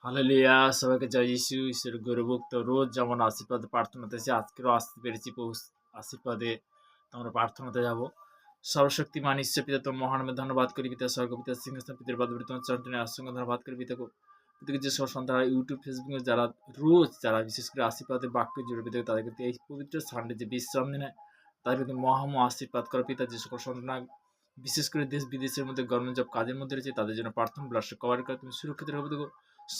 Hallelujah! সবাইকে জয় যিশু। ঈশ্বরের গৌরবোক্ত রোজ যেমন আশীর্বাদে প্রার্থনাতে এসে আজকেরও আসতে পেরেছি প্রভু আশীর্বাদে আমরা প্রার্থনাতে যাব। সর্বশক্তিমান ঈশ্বর পিতা তোমার মহানামে ধন্যবাদ করি পিতা স্বর্গপিতা সিংহাসন পিতার বাদ তোমার চরণে অসংখ্য ধন্যবাদ করি পিতাকে পিতাকে যে সব সন্তানরা ইউটিউব ফেসবুকে যারা রোজ যারা বিশেষ করে আশীর্বাদের বাক্য জুড়ে পিতাকে তাদেরকে এই পবিত্র সানডে যে বিশ্রাম দিনে তাদের প্রতি মহামহ আশীর্বাদ করা পিতা যে সকল সন্তান বিশেষ করে দেশ বিদেশের মধ্যে গভর্নমেন্ট জব কাজের মধ্যে রয়েছে তাদের জন্য প্রার্থনা ব্লাস্ট কভার করে তুমি সুরক্ষিত রাখবে দেখো।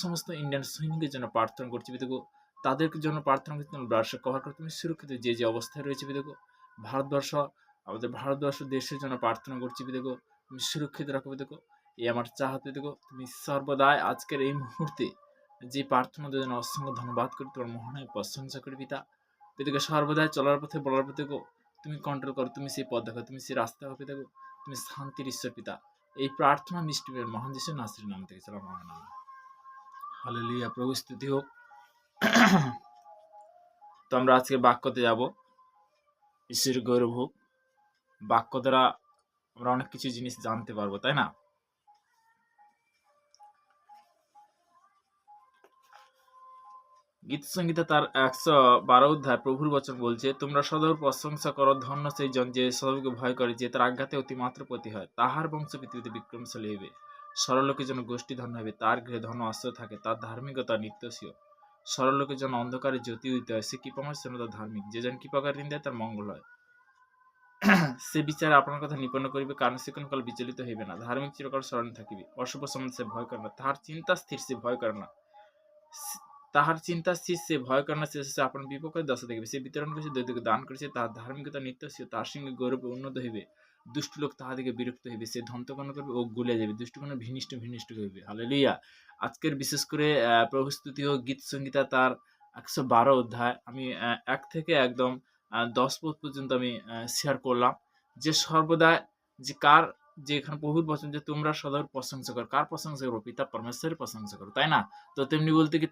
সমস্ত ইন্ডিয়ান সৈনিকের জন্য প্রার্থনা করছি বিদেগো, তাদের জন্য প্রার্থনা করছি তুমি ব্লাস্ট কভার করে তুমি সুরক্ষিত যে যে অবস্থায় রয়েছে বিদেগো। ভারতবর্ষ আমাদের ভারতবর্ষ দেশের জন্য প্রার্থনা করছি বিদেগো, তুমি সুরক্ষিত রাখো বিদেগো। এই আমার চাহাতে দেখো তুমি সর্বদাই আজকের এই মুহূর্তে যে প্রার্থনাদের জন্য অসংখ্য ধন্যবাদ করি, তোমার মহানায় প্রশংসা করি পিতা পিতাকে সর্বদাই চলার পথে বলার পথে দেখো তুমি কন্ট্রোল করো, তুমি সেই পথ দেখো, তুমি সেই রাস্তা হবে দেখো, তুমি শান্তির ঈশ্বর পিতা। এই প্রার্থনা মিষ্টি মহান যিশু নাসির নাম থেকে চলা মহান নাম। হালেলুয়া! প্রভু স্তুতি হোক। তো আমরা আজকে বাক্যতে যাব। ঈশ্বরের গৌরব হোক। বাক্য দ্বারা আমরা অনেক কিছু জিনিস জানতে পারবো, তাই না? গীত সংগীতা তার 112 অধ্যায় প্রভুর বচন বলছে, তোমরা সদর প্রশংসা করো, ধন্য সেই জন যে সদরকে ভয় করে, যে তার আজ্ঞাতে অতিমাত্র প্রতি হয়। তাহার বংশ পৃথিবীতে বিক্রমশালী হইবে। সরলোকের জন্য গোষ্ঠী ধন্য হইবে, তার গৃহে ধন আশ্রয় থাকে, তার ধার্মিকতা নিত্যসীয়। সরলোকের জন্য অন্ধকারে জ্যোতি হইতে হয়, সে কৃপাময় সেন তার ধার্মিক। যে জন কৃপাকার ঋণ দেয় তার মঙ্গল হয়। সে বিচারে আপনার কথা নিপন্ন করিবে, কারণ সে কোন কাল বিচলিত হইবে না। ধার্মিক চিরকাল স্মরণে থাকিবে, অশুভ সম্বন্ধে সে ভয় করে না। তাহার চিন্তা স্থির, সে ভয় করে না। তাহার চিন্তা স্থির, সে ভয় করে না। সে আপনার বিপক্ষে দশা দেখবে। সে বিতরণ করেছে, দরিদ্রকে দান করেছে, তাহার ধার্মিকতা নিত্যসীয়। তাহার সঙ্গে গৌরবে উন্নত হইবে। দুষ্ট লোক তাহাদিকে বিরক্ত হইবে, সে ধন্তকর্ণ করবে ও গুলিয়া যাবে। দুষ্টকর্ণ ভিনিষ্ট ভিনিষ্ট হইবে। হালেলুয়া! আজকের বিশেষ করে প্রভু স্তুতি ও গীত সংগীতা তার 112 অধ্যায় আমি 1 থেকে একদম 10 পদ পর্যন্ত আমি শেয়ার করলাম। যে সর্বদা যে কার যে এখানে প্রভুর বচন যে তোমরা সদা প্রশংসা করো, কার প্রশংসা করো? পিতা পরমেশ্বরের প্রশংসা করো, তাই না? তো তেমনি বলতে কি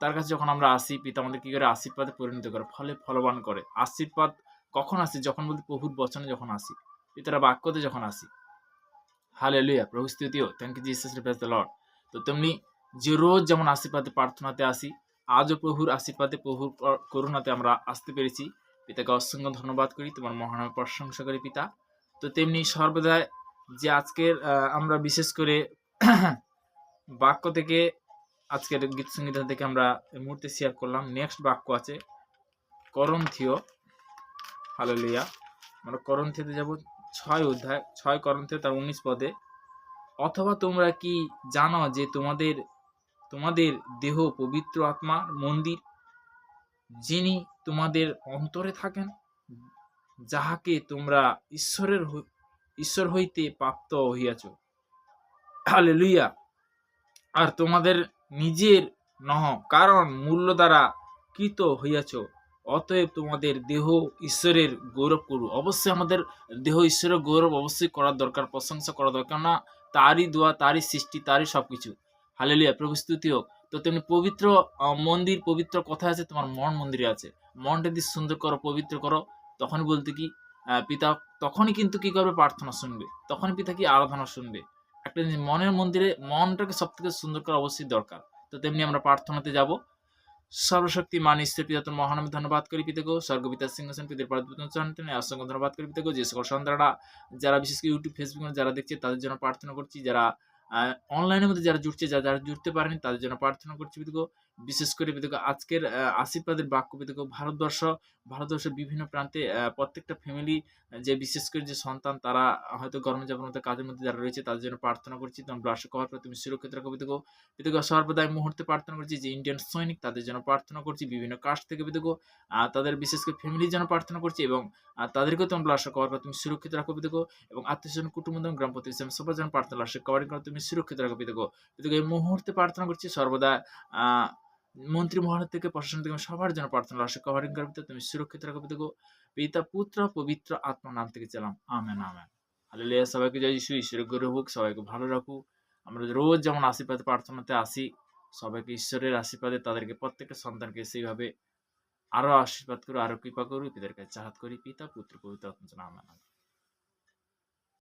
তার কাছে যখন আমরা আসি, পিতা আমাদের কি করে? আশীর্বাদে পরিণত করে, ফলে ফলবান করে। আশীর্বাদ কখন আসি? যখন বলতে প্রভুর বচনে যখন আসি, পিতার বাক্যতে যখন আসি। হালেলুয়া! প্রভু স্তুতিও। Thank you Jesus, praise the Lord. তো তেমনি যে রোজ যেমন আশীর্বাদে প্রার্থনাতে আসি, আজও প্রভুর আশীর্বাদে প্রভুর করুণাতে আমরা আসতে পেরেছি। পিতাকে অসংখ্য ধন্যবাদ করি, তোমার মহানামে প্রশংসা করি পিতা। তো তেমনি সর্বদাই যে আজকের আমরা বিশেষ করে বাক্য থেকে আজকের গীত সংগীতা থেকে আমরা এই মুহূর্তে শেয়ার করলাম। নেক্সট বাক্য আছে করন্থীয়। হালেলুয়া! আমরা করন্থীয়তে যাব 6 অধ্যায়, 6 করন্থীয় তার 19 পদে। অথবা তোমরা কি জানো যে তোমাদের দেহ পবিত্র আত্মার মন্দির, যিনি তোমাদের অন্তরে থাকেন, যাহাকে তোমরা ঈশ্বর হইতে প্রাপ্ত হইয়াছ। হালেলুয়া! আর তোমাদের নিজের নহ, কারণ মূল্য দ্বারা কৃত হইয়াছ। অতএব তোমাদের দেহ ঈশ্বরের গৌরব করু। অবশ্যই আমাদের দেহ ঈশ্বরের গৌরব অবশ্যই করার দরকার, প্রশংসা করা দরকার। না তারই দোয়া, তারই সৃষ্টি, তারই সবকিছু। হালেলুয়া! প্রভু স্তুতি হোক। তো তেমনি পবিত্র মন্দির, পবিত্র কথা আছে তোমার মন মন্দিরে আছে। মনটা যদি সুন্দর করো, পবিত্র করো, তখন বলতে কি পিতা তখনই কিন্তু কি করবে? প্রার্থনা শুনবে। তখনই পিতা কি আরাধনা শুনবে। একটা জিনিস, মনের মন্দিরে মনটাকে সব থেকে সুন্দর করা অবশ্যই দরকার। তো তেমনি আমরা প্রার্থনাতে যাব। সর্বশক্তি মান ঈশ্বর পিতা তোর মহানামে ধন্যবাদ করি পিতাগো। স্বর্গপিতার সিংহাসন পিতার পদে অসংখ্য ধন্যবাদ করি পিতাগো। যে সকল সন্তানরা যারা বিশেষ করে ইউটিউব ফেসবুকে যারা দেখছে তাদের জন্য প্রার্থনা করছি। যারা অনলাইনের মধ্যে যারা জুড়ছে, যারা জুড়তে পারেনি তাদের জন্য প্রার্থনা করছি পিতাগো। বিশেষ করে পিতাগো আজকের আশীর্বাদের বাক্য পিতাগো ভারতবর্ষের বিভিন্ন প্রান্তে প্রত্যেকটা ফ্যামিলি যে বিশেষ করে যে সন্তান তারা হয়তো গর্ভযাপন মধ্যে কাজের মধ্যে যারা রয়েছে তাদের জন্য প্রার্থনা করছি। তোমার ব্লাশ কভার করে তুমি সুরক্ষিত রাখো পিতাগো। পিতাগো সর্বদাই মুহূর্তে প্রার্থনা করছি যে ইন্ডিয়ান সৈনিক তাদের জন্য প্রার্থনা করছি, বিভিন্ন কাস্ট থেকে পিতাগো তাদের বিশেষ করে ফ্যামিলির জন্য প্রার্থনা করছি এবং তাদেরকেও তোমার ব্লাশ কভার করে তুমি সুরক্ষিত রাখো পিতাগো। এবং আত্মীয়স্বজন কুটুম্ব গ্রাম প্রতিবেশী সবার জন্য প্রার্থনা ব্লাশ কভারিং করে তুমি সুরক্ষিত রাখো পিতাগো। পিতাগো এই মুহূর্তে প্রার্থনা করছি সর্বদা মন্ত্রী মহলের থেকে প্রশাসন থেকে সবার জন্য প্রার্থনা ব্লাশ কভারিং করে তুমি সুরক্ষিত রাখো পিতাগো। পিতা পুত্র পবিত্র আত্মা নাম থেকে চালাম, আমেন আমেন। হালেলুয়া! সবাইকে জয় যিশু। ঈশ্বরের গৌরব হোক, সবাইকে ভালো রাখুক। আমরা রোজ যেমন আশীর্বাদ প্রার্থনাতে আসি, সবাইকে ঈশ্বরের আশীর্বাদে তাদেরকে প্রত্যেকটা সন্তানকে সেইভাবে আরো আশীর্বাদ করু, আরো কৃপা করু, পিতার কাছে চাহাত করি। পিতা পুত্র পবিত্র আত্মার নামে আমেন।